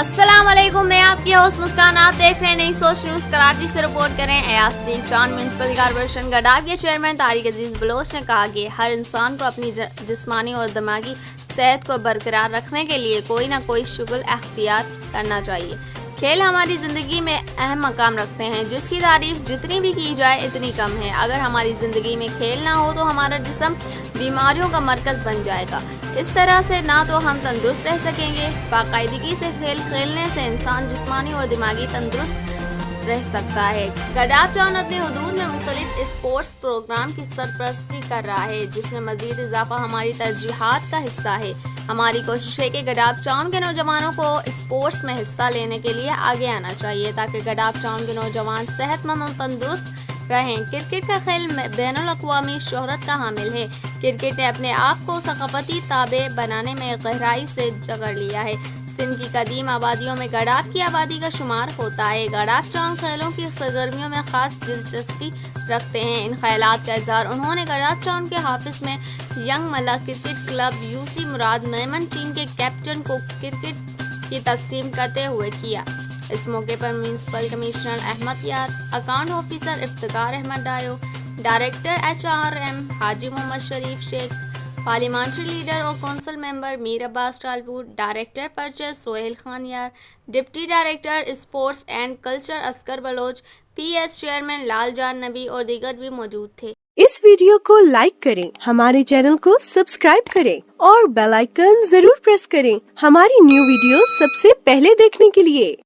अस्सलाम वालेकुम, मैं आपकी होस्ट मुस्कान। आप देख रहे हैं नई सोच न्यूज़। कराची से रिपोर्ट करें एयासदीन चांद। म्यूनसिपल कॉर्पोरेशन गडाफ के चेयरमैन तारिक अजीज बलोच ने कहा कि हर इंसान को अपनी जिस्मानी और दिमागी सेहत को बरकरार रखने के लिए कोई ना कोई शुगल अख्तियार करना चाहिए। खेल हमारी ज़िंदगी में अहम मकाम रखते हैं, जिसकी तारीफ जितनी भी की जाए इतनी कम है। अगर हमारी ज़िंदगी में खेल ना हो तो हमारा जिस्म बीमारियों का मरकज़ बन जाएगा। इस तरह से ना तो हम तंदुरुस्त रह सकेंगे। बाकायदगी से खेल खेलने से इंसान जिस्मानी और दिमागी तंदुरुस्त रह सकता है। गडाफ टाउन अपने हुदूद में मुख्तलिफ स्पोर्ट्स प्रोग्राम की सरपरस्ती कर रहा है, जिसमें मज़ीद इजाफा हमारी तरजीहात का हिस्सा है। हमारी कोशिश है कि गडाफ टाउन के नौजवानों को स्पोर्ट्स में हिस्सा लेने के लिए आगे आना चाहिए, ताकि गडाफ टाउन के नौजवान सेहतमंद और तंदुरुस्त रहें। क्रिकेट का खेल बैनुल अक़वामी शोहरत का हामिल है। क्रिकेट ने अपने आप को सक़ाफ़ती ताबे बनाने में गहराई से जकड़ लिया है। सिंध की कदीम आबादियों में गडाफ की आबादी का शुमार होता है। गडाफ टाउन खेलों की सरगर्मियों में ख़ास दिलचस्पी रखते हैं। इन ख्यालात का इज़हार उन्होंने गडाफ टाउन के हाफिज़ में यंग मल्ला क्रिकेट क्लब यूसी मुराद मेमन टीम के कैप्टन को क्रिकेट की तकसीम करते हुए किया। इस मौके पर municipal commissioner Ahmed Yar, account officer Iftikhar Ahmed Dayo, director HRM Haji Mohammad Sharif Sheikh, parliamentary leader और council member Mir Abbas Talpur, director purchase Sohail Khan Yar, deputy director sports and culture Asghar Baloch, PS chairman Laljan Nabi और दीगर भी मौजूद थे। इस वीडियो को लाइक करें, हमारे चैनल को सब्सक्राइब करें और बेल आइकन जरूर प्रेस करें हमारी न्यू वीडियो सबसे पहले देखने के लिए।